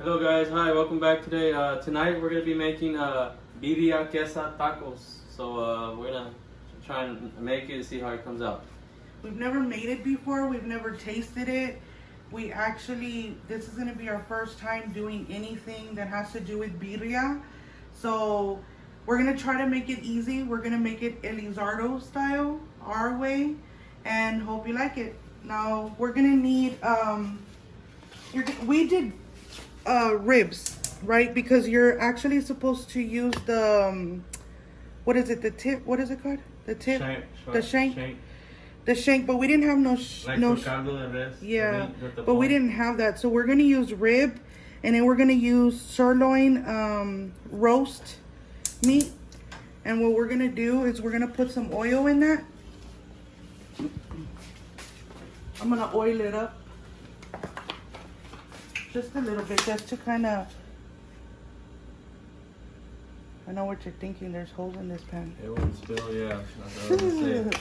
Hello guys, hi, welcome back today. Tonight we're going to be making birria queso tacos. So we're going to try and make it and see how it comes out. We've never made it before, we've never tasted it. This is going to be our first time doing anything that has to do with birria. So we're going to try to make it easy. We're going to make it Elizardo style, our way, and hope you like it. Now we're going to need, we did ribs, right? Because you're actually supposed to use the, what is it, the tip? What is it called? The tip? The shank. The shank, but we didn't have caldo de res. Yeah, but we didn't have that. So we're going to use rib, and then we're going to use sirloin roast meat. And what we're going to do is we're going to put some oil in that. I'm going to oil it up. Just a little bit, just to kind of... I know what you're thinking, there's holes in this pan. It won't spill, yeah. That's what I was gonna say.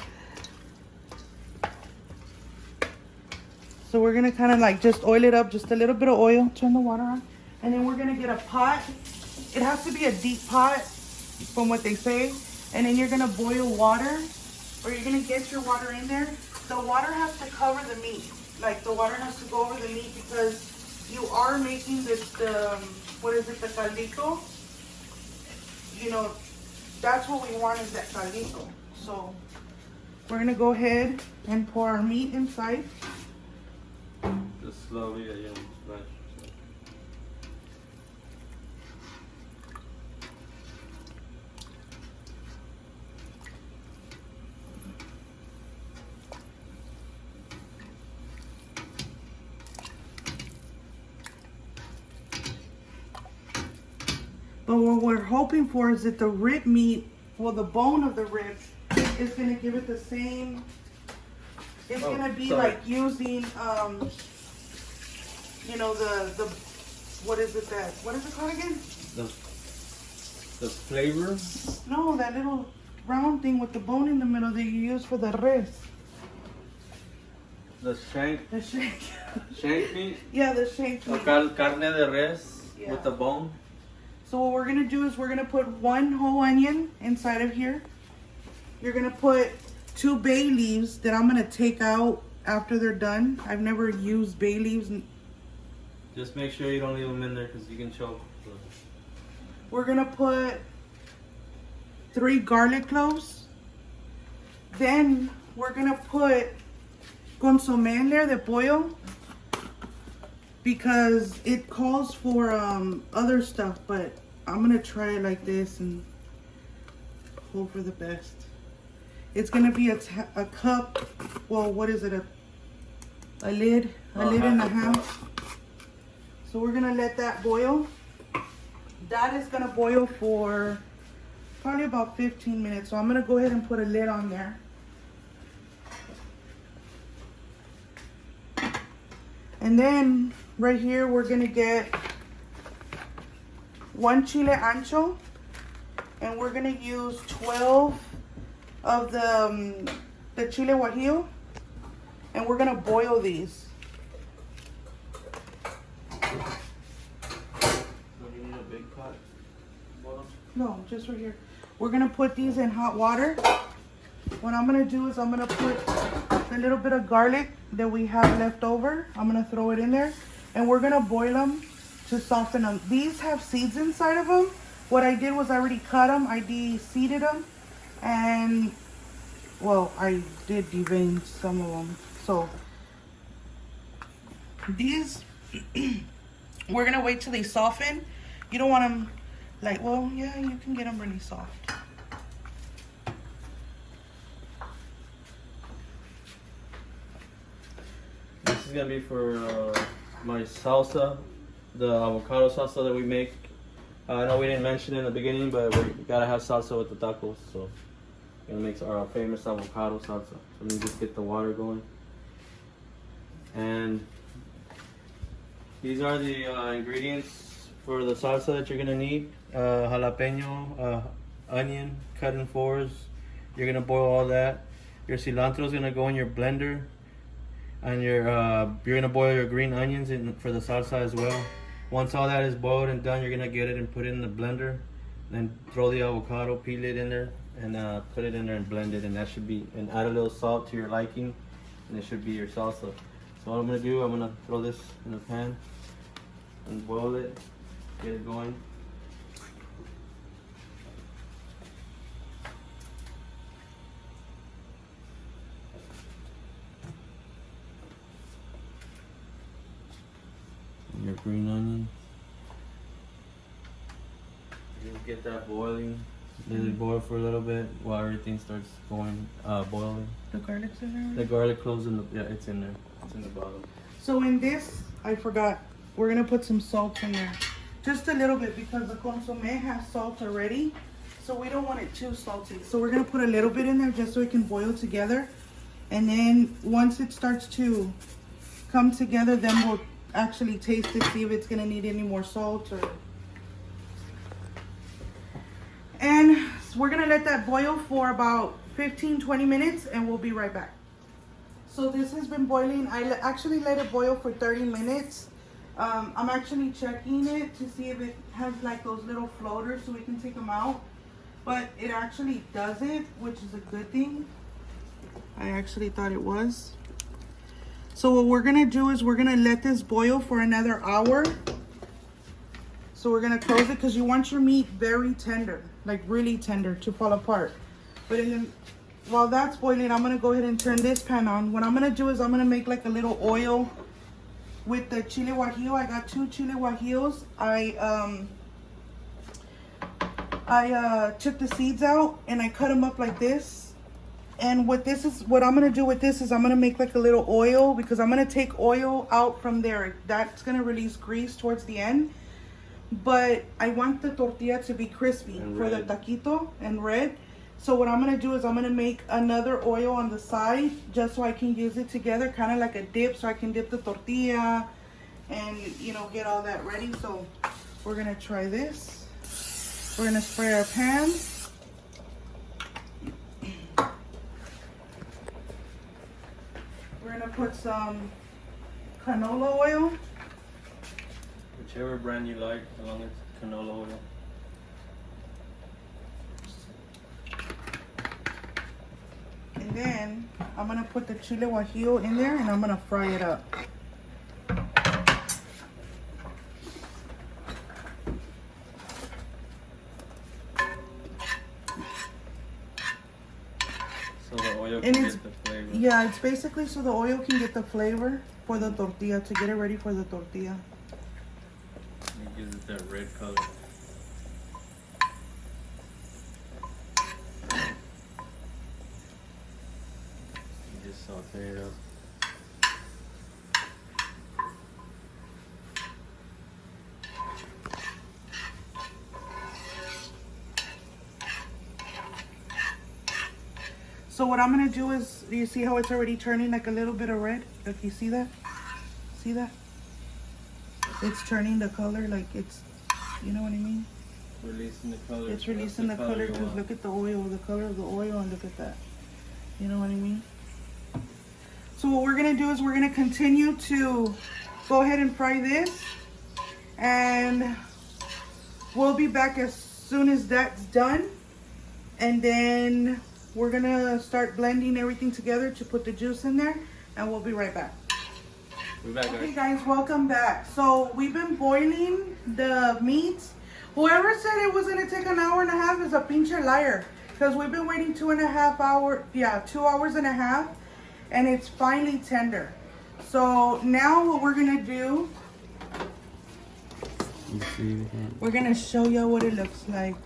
So we're gonna kind of like just oil it up, just a little bit of oil, turn the water on. And then we're gonna get a pot. It has to be a deep pot, from what they say. And then you're gonna boil water, or you're gonna get your water in there. The water has to cover the meat. Like the water has to go over the meat because you are making this, what is it, the caldito? You know, that's what we want, is that caldito. So we're gonna go ahead and pour our meat inside. Just slowly, yeah, right. But what we're hoping for is that the rib meat, well, the bone of the rib is gonna give it the same. It's gonna be like using, you know, the what is it called again? The flavor? No, that little round thing with the bone in the middle that you use for the res. The shank? The shank. Shank meat? Yeah, the shank meat. Carne de res with the bone. So what we're gonna do is we're gonna put one whole onion inside of here. You're gonna put 2 bay leaves that I'm gonna take out after they're done. I've never used bay leaves. Just make sure you don't leave them in there because you can choke. We're gonna put 3 garlic cloves. Then we're gonna put Consomé in there, the pollo, because it calls for other stuff, but I'm gonna try it like this and hope for the best. It's gonna be a cup. Well, what is it? A lid and a half. So we're gonna let that boil. That is gonna boil for probably about 15 minutes. So I'm gonna go ahead and put a lid on there. And then right here we're gonna get 1 chile ancho, and we're gonna use 12 of the chile guajillo, and we're gonna boil these. Do you need a big pot? No, just right here. We're gonna put these in hot water. What I'm gonna do is I'm gonna put a little bit of garlic that we have left over. I'm gonna throw it in there, and we're gonna boil them to soften them. These have seeds inside of them. What I did was I already cut them. I de-seeded them, and well, I did devein some of them. So these, we're gonna wait till they soften. You don't want them like, well, yeah, you can get them really soft. This is gonna be for my salsa, the avocado salsa that we make. I know we didn't mention it in the beginning, but we gotta have salsa with the tacos, so we're gonna make our famous avocado salsa. Let me just get the water going. And these are the ingredients for the salsa that you're gonna need. Jalapeño, onion cut in 4s. You're gonna boil all that. Your cilantro is gonna go in your blender, and you're gonna boil your green onions for the salsa as well. Once all that is boiled and done, you're gonna get it and put it in the blender. Then throw the avocado, peel it in there, and put it in there and blend it. And that should be, and add a little salt to your liking, and it should be your salsa. So what I'm gonna do, I'm gonna throw this in the pan and boil it, get it going. Your green onion. Just get that boiling. Let it boil for a little bit while everything starts going boiling. The garlic's in there? The garlic cloves in the, yeah, it's in there. It's in the bottom. So in this, I forgot, we're gonna put some salt in there. Just a little bit because the Consomé has salt already. So we don't want it too salty. So we're gonna put a little bit in there just so it can boil together. And then once it starts to come together, then we'll actually taste it, see if it's gonna need any more salt or... And we're gonna let that boil for about 15-20 minutes and we'll be right back. So this has been boiling. I actually let it boil for 30 minutes. I'm actually checking it to see if it has like those little floaters so we can take them out. But it actually doesn't, which is a good thing. I actually thought it was. So what we're gonna do is we're gonna let this boil for another hour. So we're gonna close it because you want your meat very tender, like really tender to fall apart. But while that's boiling, I'm gonna go ahead and turn this pan on. What I'm gonna do is I'm gonna make like a little oil with the chile guajillo. I got 2 chile guajillos. I took the seeds out and I cut them up like this. And what I'm gonna do with this is I'm gonna make like a little oil because I'm gonna take oil out from there. That's gonna release grease towards the end. But I want the tortilla to be crispy for the taquito and red. So what I'm gonna do is I'm gonna make another oil on the side just so I can use it together, kind of like a dip, so I can dip the tortilla and, you know, get all that ready. So we're gonna try this. We're gonna spray our pan. We're gonna put some canola oil. Whichever brand you like, as long as it's canola oil. And then I'm gonna put the chile guajillo in there and I'm gonna fry it up. So the oil can get the flavor. Yeah, it's basically so the oil can get the flavor for the tortilla, to get it ready for the tortilla. It gives it that red color. You just saute it up. So what I'm gonna do is, do you see how it's already turning like a little bit of red? Like, you see that? See that? It's turning the color, like it's, you know what I mean? Releasing the color. It's releasing the color because look at the oil, the color of the oil, and look at that. You know what I mean? So what we're gonna do is we're gonna continue to go ahead and fry this, and we'll be back as soon as that's done. And then we're gonna start blending everything together to put the juice in there, and we'll be right back. We're back, Okay guys, welcome back. So we've been boiling the meats. Whoever said it was gonna take an hour and a half is a pinche liar, because we've been waiting 2.5 hours, 2 hours and a half, and it's finally tender. So now what we're gonna do, we're gonna show you what it looks like.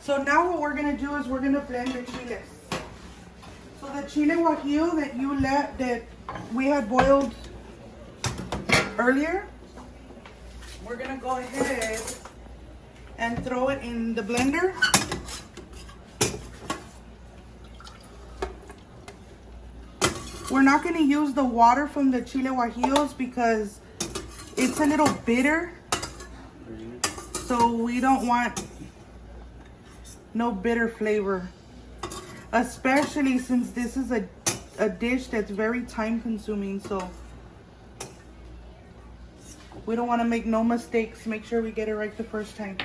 So now what we're gonna do is we're gonna blend the chiles. So the chile guajillo that we had boiled earlier, we're gonna go ahead and throw it in the blender. We're not gonna use the water from the chile guajillos because it's a little bitter. So we don't want no bitter flavor, especially since this is a a dish that's very time consuming, so we don't want to make no mistakes. Make sure we get it right the first time.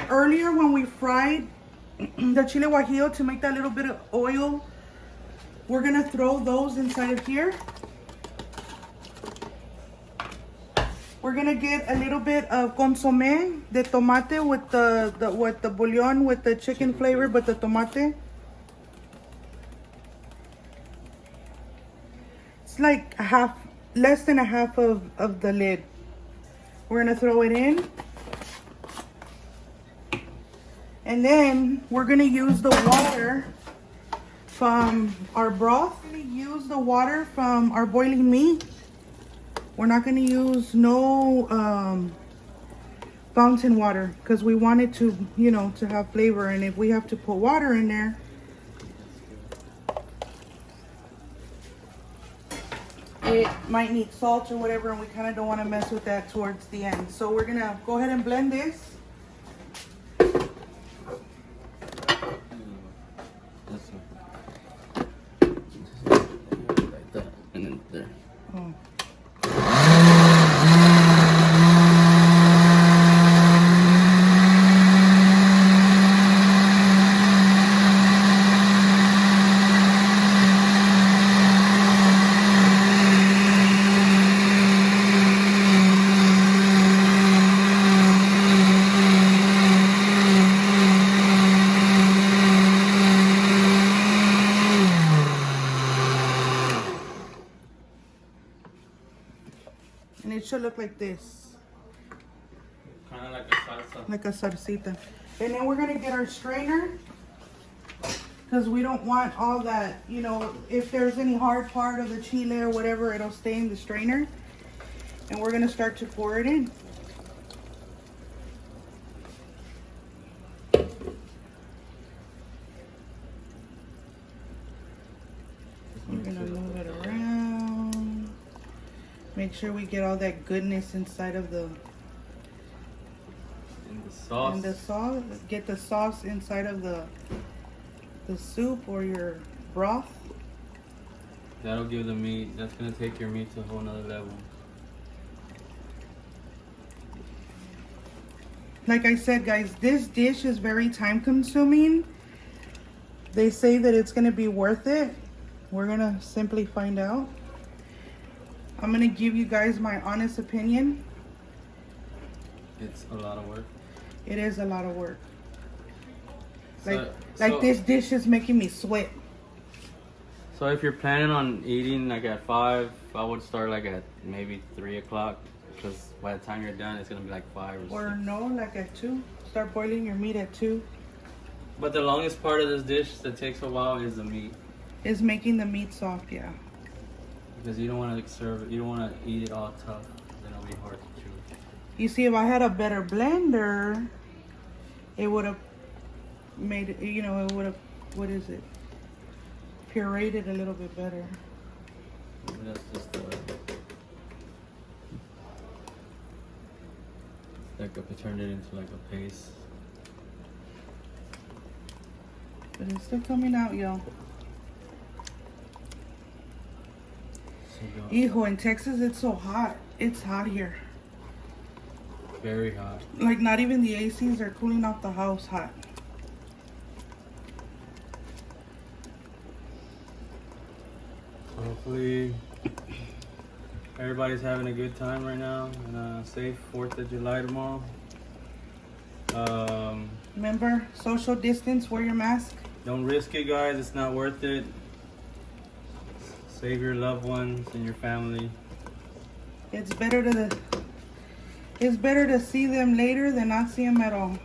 Earlier when we fried the chile guajillo, to make that little bit of oil, we're gonna throw those inside of here. We're gonna get a little bit of consomé de tomate with the bouillon with the chicken flavor, but the tomate. It's like less than a half of the lid. We're gonna throw it in. And then we're gonna use the water from our broth. We're gonna use the water from our boiling meat. We're not gonna use no fountain water because we want it to, you know, to have flavor. And if we have to put water in there, it might need salt or whatever, and we kind of don't want to mess with that towards the end. So we're gonna go ahead and blend this. Like that, and then there. Oh. And it should look like this. Kind of like a salsa. Like a salsita. And then we're gonna get our strainer, because we don't want all that, you know, if there's any hard part of the chile or whatever, it'll stay in the strainer. And we're gonna start to pour it in. We're gonna move it around. Make sure we get all that goodness inside of the sauce. And the sauce, get the sauce inside of the soup or your broth. That'll give the meat, that's gonna take your meat to a whole nother level. Like I said, guys, this dish is very time consuming. They say that it's gonna be worth it. We're gonna simply find out. I'm gonna give you guys my honest opinion. It's a lot of work. It is a lot of work. So This dish is making me sweat. So if you're planning on eating like at 5, I would start like at maybe 3 o'clock, because by the time you're done, it's gonna be like 5 or 6. Or no, like at 2. Start boiling your meat at 2. But the longest part of this dish that takes a while is the meat. Is making the meat soft, yeah. Because you don't want to serve it, you don't want to eat it all tough. Then it'll be hard to chew. You see, if I had a better blender, it would have made it, you know, it would have, what is it? Pureed it a little bit better. That's just like if it turned it into like a paste. But it's still coming out, y'all. Hijo, in Texas, it's so hot. It's hot here. Very hot. Like, not even the ACs are cooling off the house hot. Hopefully everybody's having a good time right now, and a safe 4th of July tomorrow. Remember, social distance, wear your mask. Don't risk it, guys. It's not worth it. Save your loved ones and your family. It's better to see them later than not see them at all.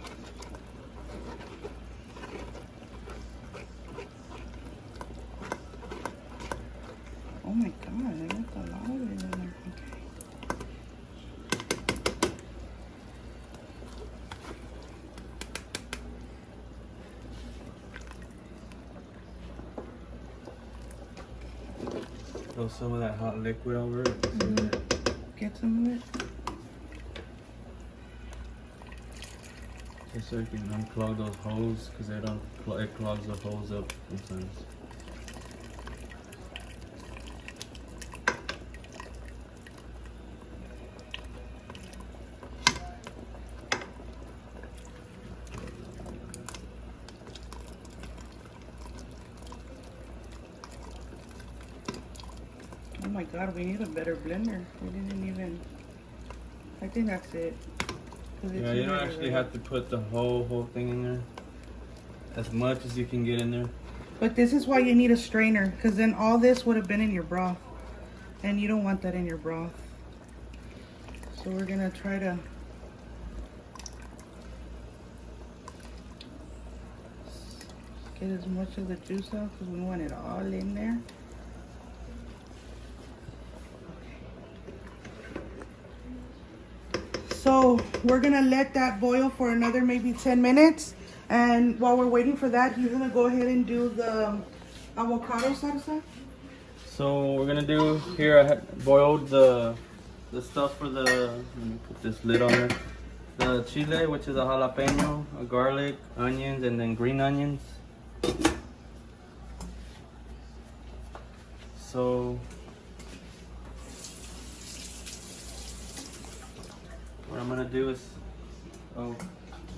Oh my God, I left a lot of it in there. Throw some of that hot liquid over it. Get some of it. Just so you can unclog those holes, because it clogs the holes up sometimes. my god, we need a better blender. We didn't even. I think that's it. Yeah, you don't actually have to put the whole thing in there. As much as you can get in there. But this is why you need a strainer, because then all this would have been in your broth. And you don't want that in your broth. So we're gonna try to get as much of the juice out because we want it all in there. So we're gonna let that boil for another maybe 10 minutes. And while we're waiting for that, he's gonna go ahead and do the avocado salsa. So we're gonna do here. I had boiled the stuff for the. Let me put this lid on there. The chile, which is a jalapeño, a garlic, onions, and then green onions. So what I'm gonna do is, oh,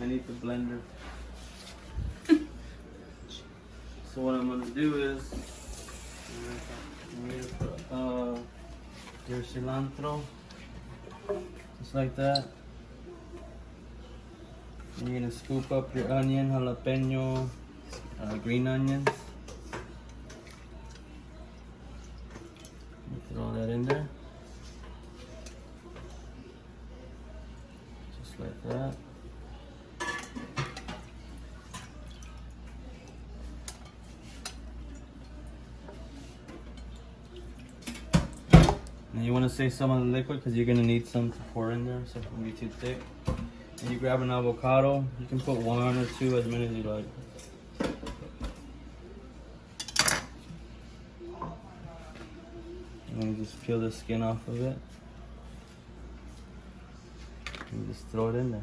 I need the blender. So what I'm gonna do is, your cilantro, just like that. And you're gonna scoop up your onion, jalapeno, green onions. Throw that in there, just like that. And you want to save some of the liquid because you're going to need some to pour in there, so it won't be too thick. And you grab an avocado. You can put 1 or 2, as many as you like. And you just peel the skin off of it. And just throw it in there.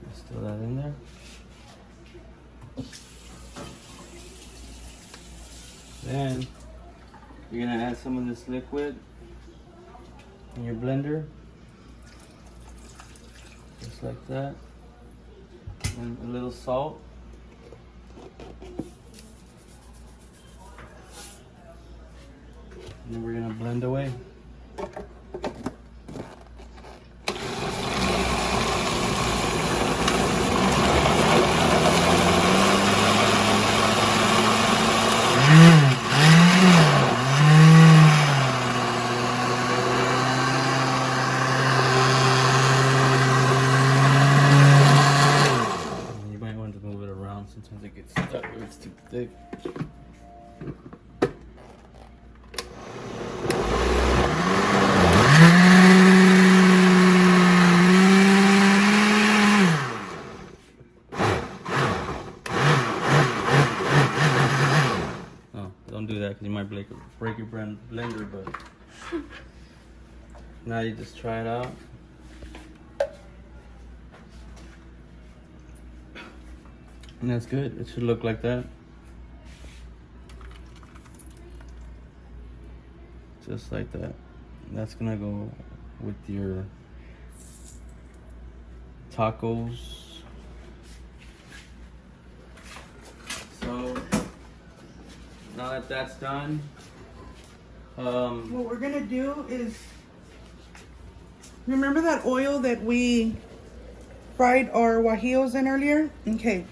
Just throw that in there. Then you're gonna add some of this liquid in your blender, just like that, and a little salt. And then we're gonna blend away. Sometimes it gets stuck if it's too thick. Oh, don't do that because you might break your blender, but now you just try it out. And that's good. It should look like that. Just like that. That's gonna go with your tacos. So now that that's done, what we're gonna do is, remember that oil that we fried our guajillos in earlier? Okay.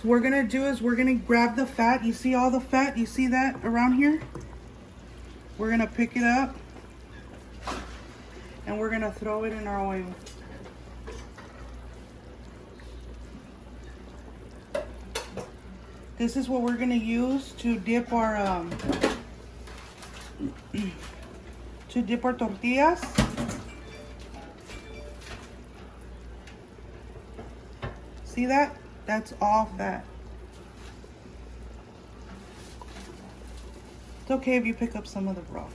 So what we're gonna do is we're gonna grab the fat. You see all the fat? You see that around here? We're gonna pick it up and we're gonna throw it in our oil. This is what we're gonna use to dip our tortillas. See that? That's all fat. It's okay if you pick up some of the broth.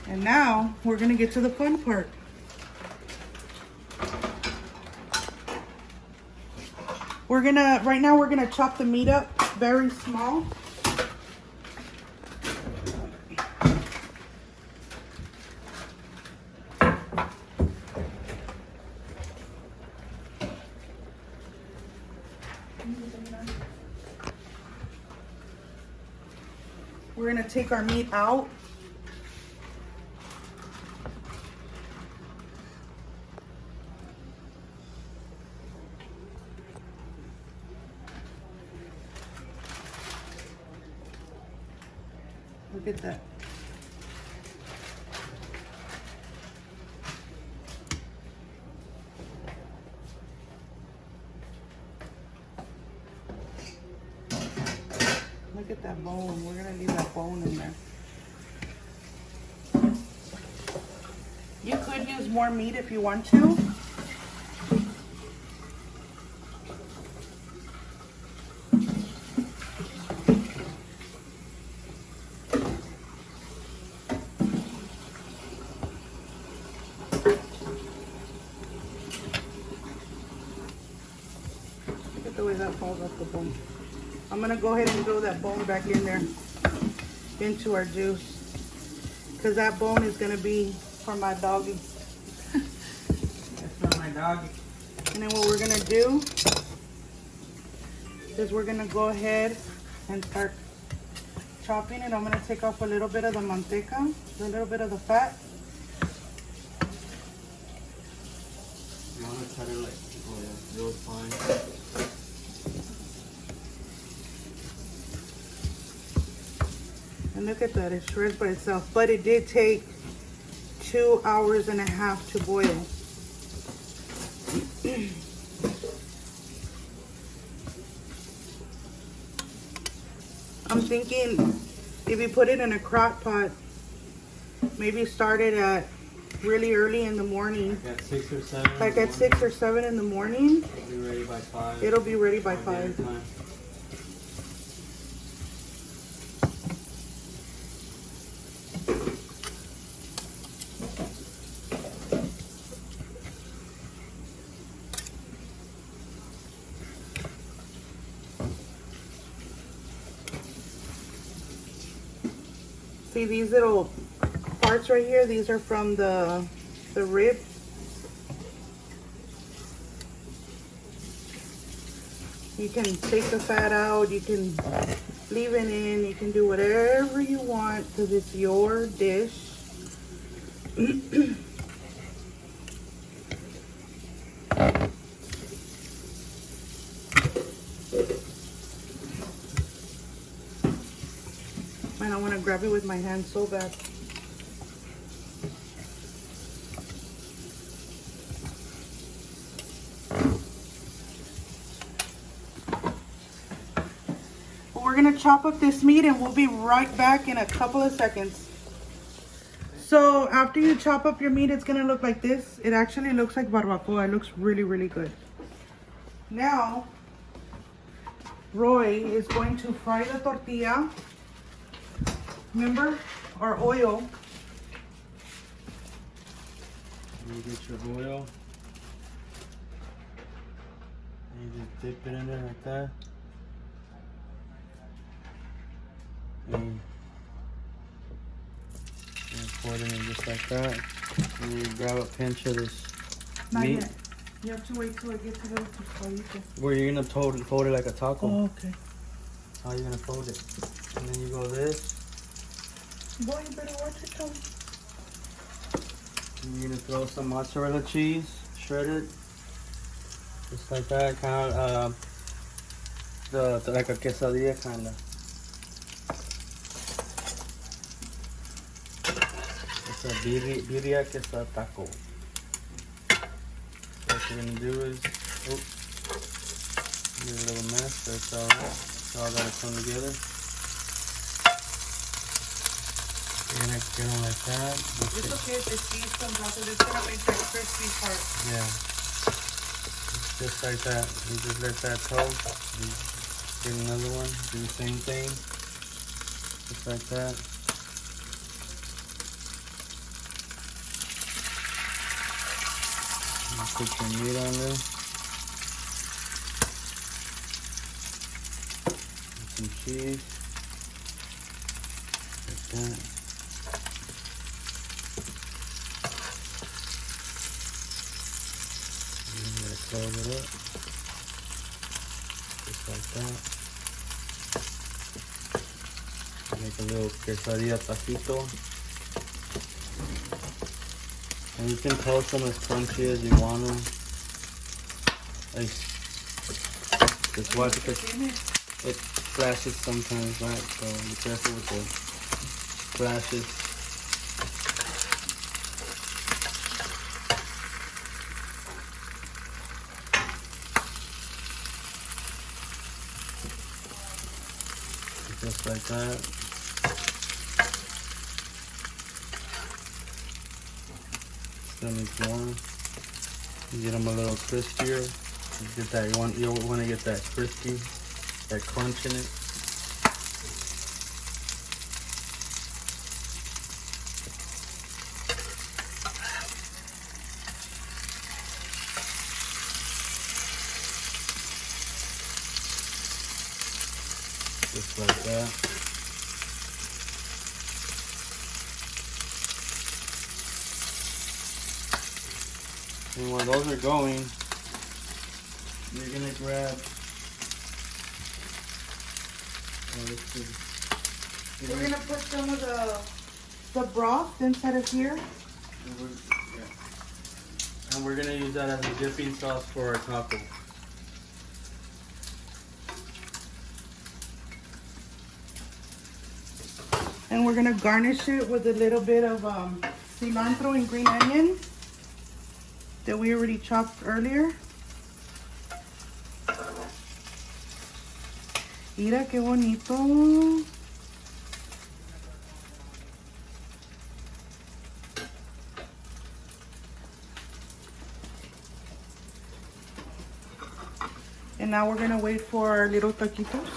And now we're gonna get to the fun part. Right now we're gonna chop the meat up very small. We're gonna take our meat out. Look at that. Look at that bone. We're gonna leave that bone in there. You could use more meat if you want to. Look at the way that falls off the bone. I'm gonna go ahead and throw that bone back in there into our juice, because that bone is gonna be for my doggy. That's for my doggy. And then what we're gonna do is we're gonna go ahead and start chopping it. I'm gonna take off a little bit of the manteca, a little bit of the fat. You wanna cut it like real fine. And look at that, it shreds by itself. But it did take 2.5 hours to boil. I'm thinking if you put it in a crock pot, maybe start it at really early in the morning. Like at 6 or 7. Like at 6 or 7 in the morning. It'll be ready by 5. It'll be ready by 5. See these little parts right here? These are from the rib. You can take the fat out, you can leave it in, you can do whatever you want because it's your dish. Man, I want to grab it with my hand so bad. We're going to chop up this meat and we'll be right back in a couple of seconds. So after you chop up your meat, it's going to look like this. It actually looks like barbacoa. It looks really, really good. Now, Roy is going to fry the tortilla. Remember our oil. You get your oil. And you just dip it in there like that. And pour it in just like that. And you grab a pinch of this Not meat. yet. You have to wait till it gets a little tostadito. Where you're gonna fold it like a taco. Oh, okay. How you gonna fold it? And then you go this. Boy, you better watch your tongue. And you're gonna throw some mozzarella cheese, shredded, just like that, kind of like a quesadilla, kind of. It's a birria queso taco. So what you're gonna do is, get a little mess, but it's alright. It's all gotta come together. You're gonna get them like that. It's okay if the cheese comes out, so it's gonna make that crispy part. Yeah. Just like that. You just let that toast. You get another one. Do the same thing. Just like that. You put your meat on there. And some cheese. Like that. Close it up. Just that. Make a little quesadilla taquito. And you can toast them as crunchy as you want them. Just watch it because it flashes sometimes, right? So be careful with the flashes. Just like that. Still needs more. You get them a little crispier. You get that. You want to get that crispy, that crunch in it. Just like that. And while those are going, you're gonna grab. We're gonna put some of the broth inside of here. And we're gonna use that as a dipping sauce for our taco. And we're gonna garnish it with a little bit of cilantro and green onion that we already chopped earlier. Mira qué bonito. And now we're gonna wait for our little taquitos.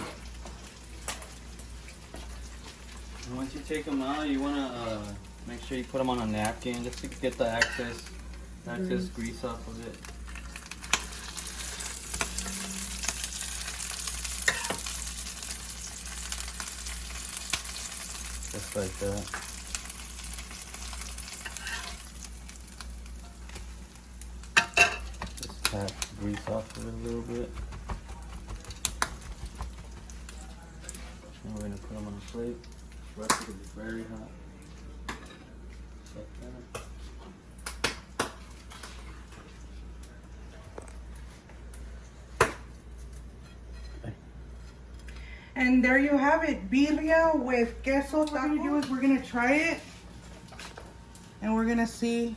And once you take them out, you wanna make sure you put them on a napkin just to get the excess grease off of it. Just like that. Just tap grease off of it a little bit. And we're gonna put them on a plate. The rest will be very hot. Just like that. And there you have it, birria with queso tacos. We're gonna try it, and we're gonna see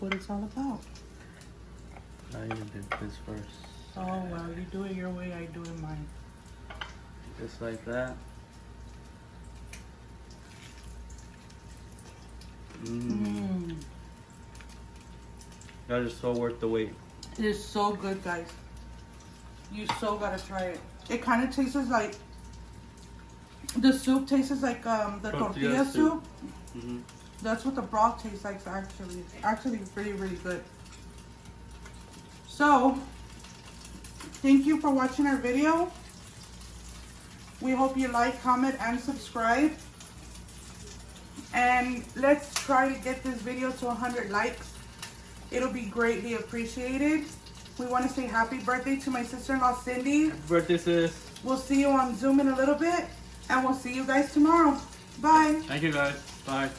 what it's all about. Now you did this first. Oh well, you do it your way, I do it mine. Just like that. That is so worth the wait. It is so good, guys. You so gotta try it. It kind of tastes like the soup tastes like the tortilla soup. That's what the broth tastes like. Actually, really, really good. So, thank you for watching our video. We hope you like, comment, and subscribe. And let's try to get this video to 100 likes. It'll be greatly appreciated. We want to say happy birthday to my sister-in-law, Cindy. Happy birthday, sis. We'll see you on Zoom in a little bit. And we'll see you guys tomorrow. Bye. Thank you, guys. Bye.